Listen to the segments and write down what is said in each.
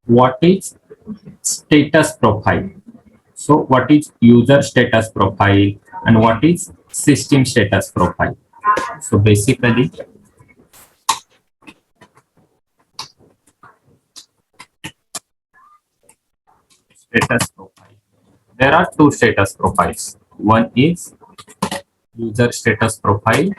what is status profile. So what is user status profile and what is system status profile? So basically, status profile. There are two status profiles. One is user status profile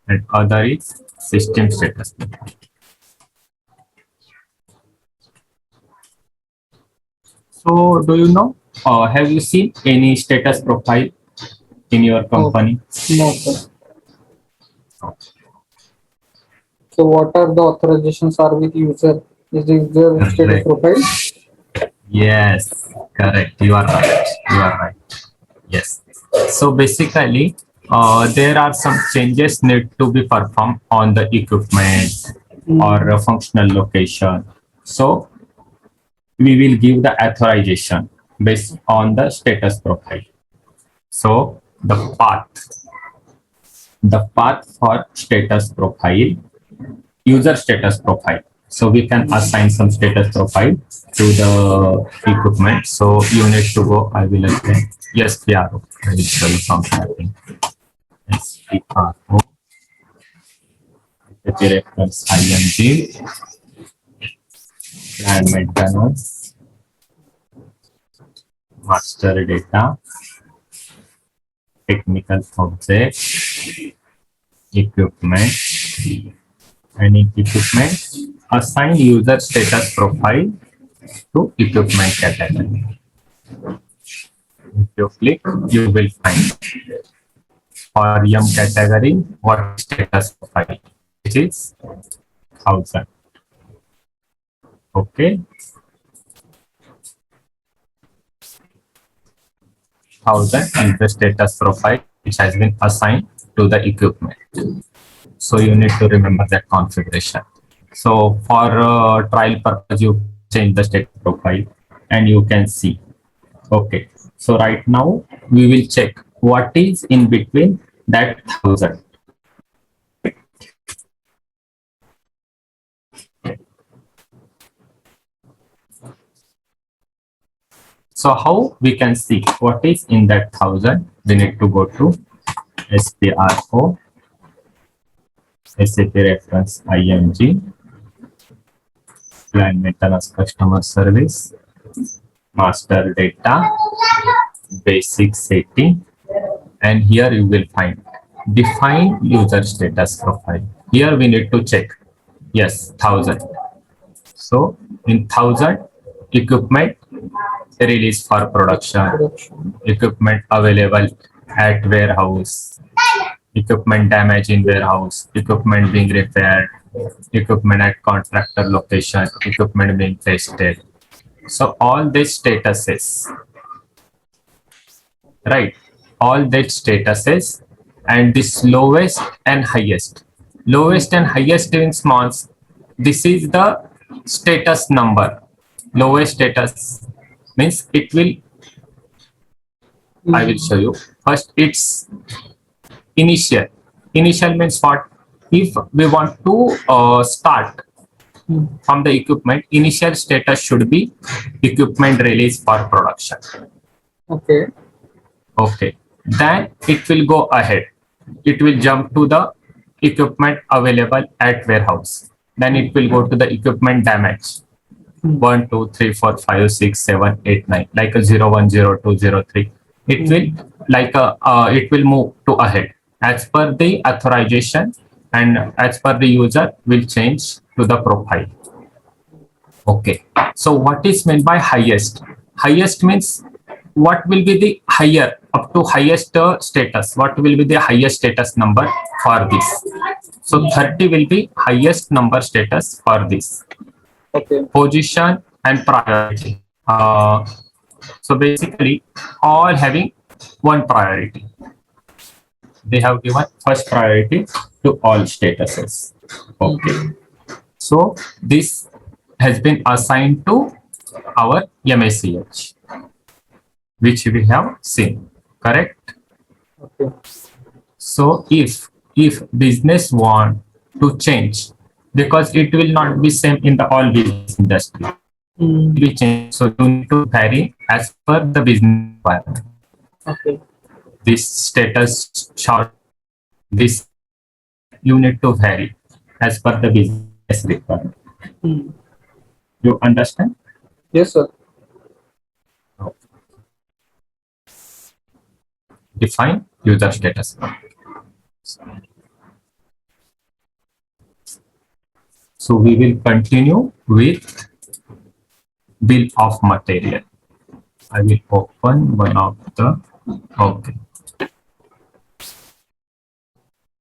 and other is system status profile. So do you know, have you seen any status profile in your company? No, sir. So what are the authorizations are with user? Is the user status Correct. profile? Yes, correct. You are right. You are right. Yes. So basically, there are some changes need to be performed on the equipment or a functional location. So we will give the authorization based on the status profile. So the path for status profile, user status profile. So we can assign some status profile to the equipment. So you need to go, I will assign, yes, PRO. I will show you some setting. Yes, PRO. Reference IMG, plant maintenance, master data, technical object, equipment, and in equipment, assign user status profile to equipment category. If you click, you will find for M category what status profile, which is 1000. Okay, 1000 is the status profile which has been assigned to the equipment. So you need to remember that configuration. So for trial purpose, you change the status profile and you can see. Okay, so right now we will check what is in between that 1000. So how we can see what is in that 1000? We need to go to SPRO, SAP reference IMG, plant maintenance customer service, master data, basic setting, and here you will find define user status profile. Here we need to check, yes, 1000. So in 1000, equipment release for production, equipment available at warehouse, equipment damage in warehouse, equipment being repaired, equipment at contractor location, equipment being tested. So all these statuses, right? All that statuses and this lowest and highest. Lowest and highest in smalls. This is the status number. Lowest status means it will, I will show you. First, it's initial. Initial means what? If we want to start from the equipment, initial status should be equipment release for production. Okay. Okay. Then it will go ahead. It will jump to the equipment available at warehouse. Then it will go to the equipment damage. 1, 2, 3, 4, 5, 6, 7, 8, 9, like a 0, 1, 0, 2, 0, 3. It will like a it will move to ahead as per the authorization and as per the user will change to the profile. Okay. So what is meant by highest? Highest means what will be the higher up to highest status? What will be the highest status number for this? So 30 will be highest number status for this. Okay. Position and priority. So basically, all having one priority. They have given first priority to all statuses. Okay. So this has been assigned to our MACH, which we have seen. Correct? Okay. So if business want to change because it will not be same in the all business industry. Hmm. We change. So you need to vary as per the business requirement. Okay. This status short, this you need to vary as per the business requirement. Hmm. You understand? Yes, sir. Define user status. So we will continue with bill of material. I will open one of the, okay. I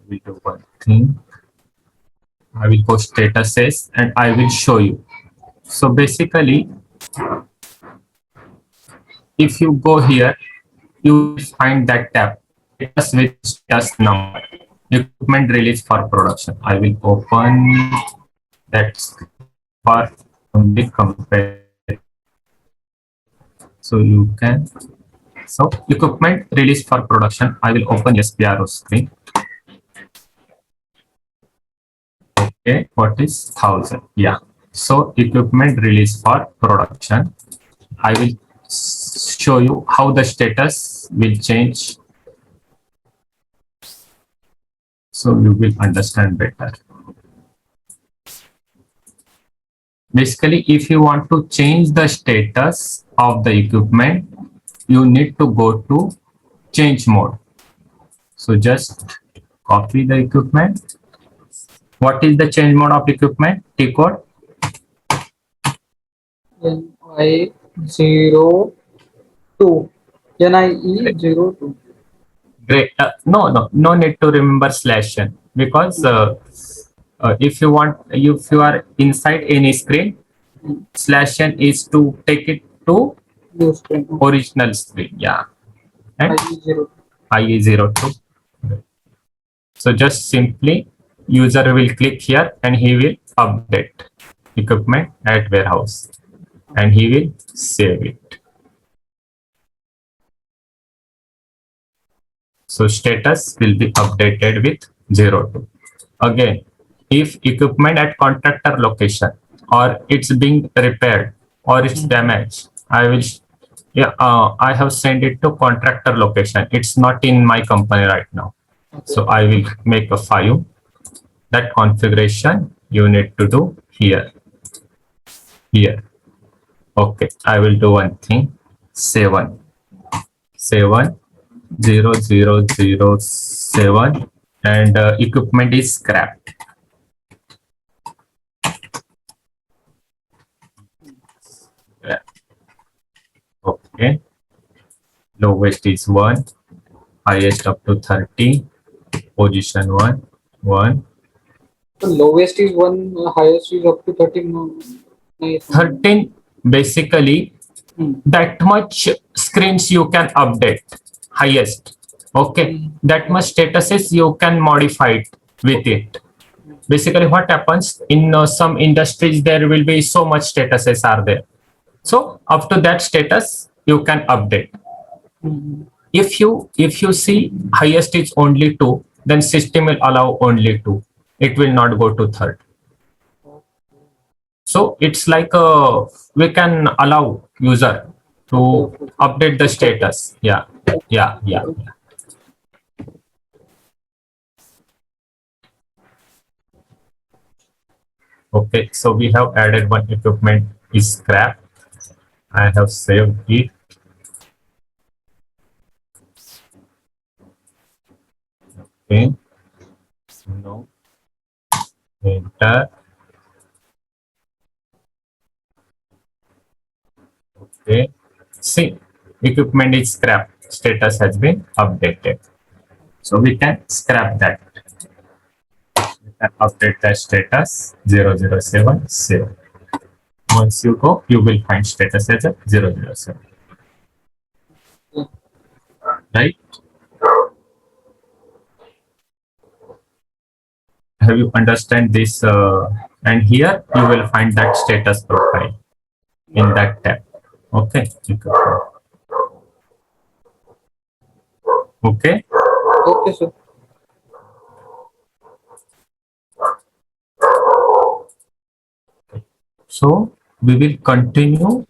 will do one thing. I will go statuses and I will show you. So basically, if you go here, you will find that tab, status with status number, equipment release for production. I will open that for only compare. So you can, so equipment release for production. I will open SPRO screen. Okay, what is 1000? Yeah. So equipment release for production. I will show you how the status will change, so you will understand better. Basically, if you want to change the status of the equipment, you need to go to change mode. So just copy the equipment. What is the change mode of equipment? T code. NI 02. NIE 02. Great. No need to remember /n, because if you want, if you are inside any screen, /n is to take it to New screen. original screen. Yeah. And IE 02. IE02. So just simply user will click here and he will update equipment at warehouse and he will save it. So status will be updated with 02. Again, if equipment at contractor location or it's being repaired or it's damaged, I will, yeah, I have sent it to contractor location. It's not in my company right now. So I will make a file. That configuration you need to do here. Here. Okay, I will do one thing. 7 70007 and equipment is scrapped. Yeah. Okay, lowest is 1, highest up to 30, position 1. The lowest is 1, highest is up to 13. No, nice. 13, basically that much screens you can update, highest. Okay, that much statuses you can modify it with it. Basically what happens in some industries, there will be so much statuses are there. So up to that status you can update. If you see highest is only 2, then system will allow only 2. It will not go to third. So it's like we can allow user to update the status. Yeah. Okay, so we have added one equipment is scrap. I have saved it. Okay. No. Enter. Okay. See, equipment is scrap. Status has been updated. So we can scrap that. We can update the status 007 save. Once you go, you will find status as a 007. Right? Have you understand this? And here you will find that status profile in that tab. Okay. Okay. Okay, sir. So we will continue.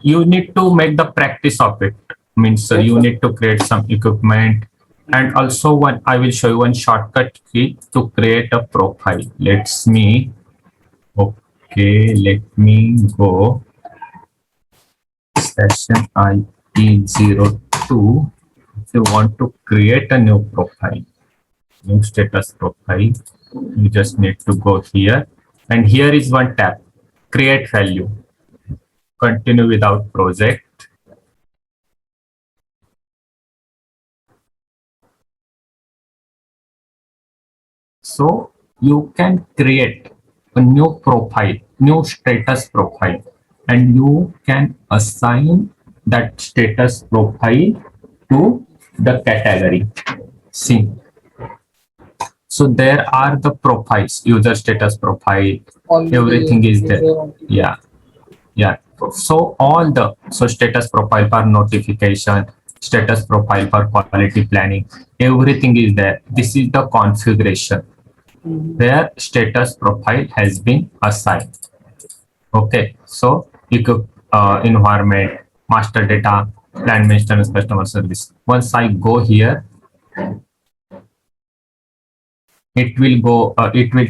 You need to make the practice of it. Means Yes, you sir. need to create some equipment, and also one I will show you one shortcut key to create a profile. Let's me. Okay, let me go session IE02. If you want to create a new profile, new status profile, you just need to go here, and here is one tab, create value, continue without project. So you can create a new profile, new status profile, and you can assign that status profile to the category. See, so there are the profiles, user status profile, Already everything is there. user on the- Yeah, yeah. So all the status profile for notification, status profile for quality planning, everything is there. This is the configuration where status profile has been assigned. Okay, so environment, master data, plant maintenance, customer service. Once I go here, it will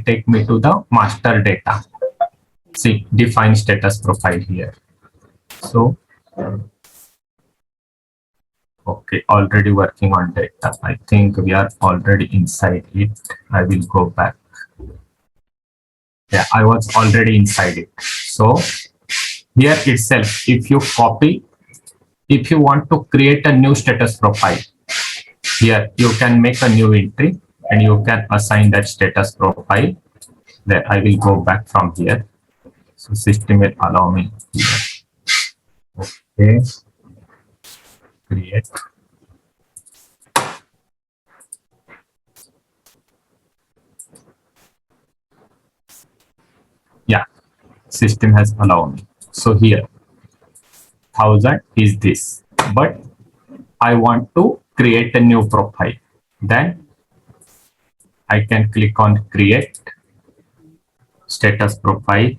take me to the master data. See, define status profile here. So, okay, already working on data. I think we are already inside it. I will go back. Yeah, I was already inside it. So here itself, if you copy, if you want to create a new status profile, here you can make a new entry and you can assign that status profile. There, I will go back from here. So system will allow me here. Okay, create. Yeah, system has allowed me. So here, 1000 is this, but I want to create a new profile. Then I can click on create status profile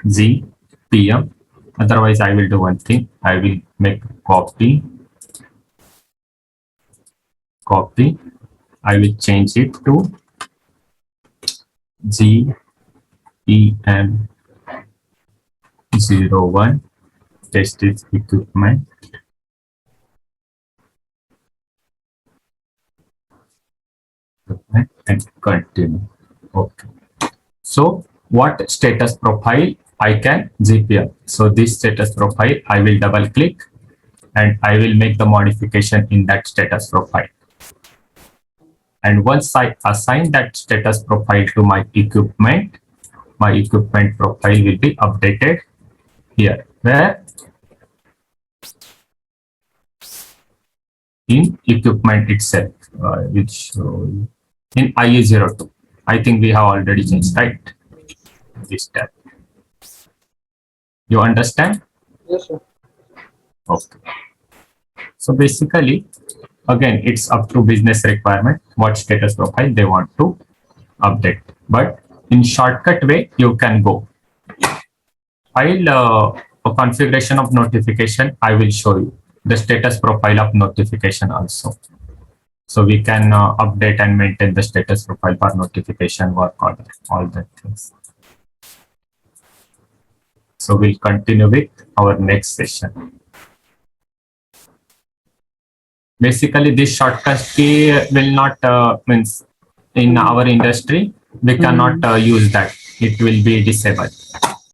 Z PM. Otherwise, I will do one thing. I will make copy. I will change it to G PM 01 test its equipment and continue. Okay. So what status profile I can GPM? So this status profile, I will double click and I will make the modification in that status profile. And once I assign that status profile to my equipment profile will be updated here, where in equipment itself, which in IE02. I think we have already changed, right? This tab. You understand? Yes, sir. Okay. So basically, again, it's up to business requirement, what status profile they want to update. But in shortcut way, you can go. While a configuration of notification, I will show you the status profile of notification also. So we can update and maintain the status profile for notification work order, all that things. So we'll continue with our next session. Basically, this shortcut key will not means in our industry we cannot use that. It will be disabled.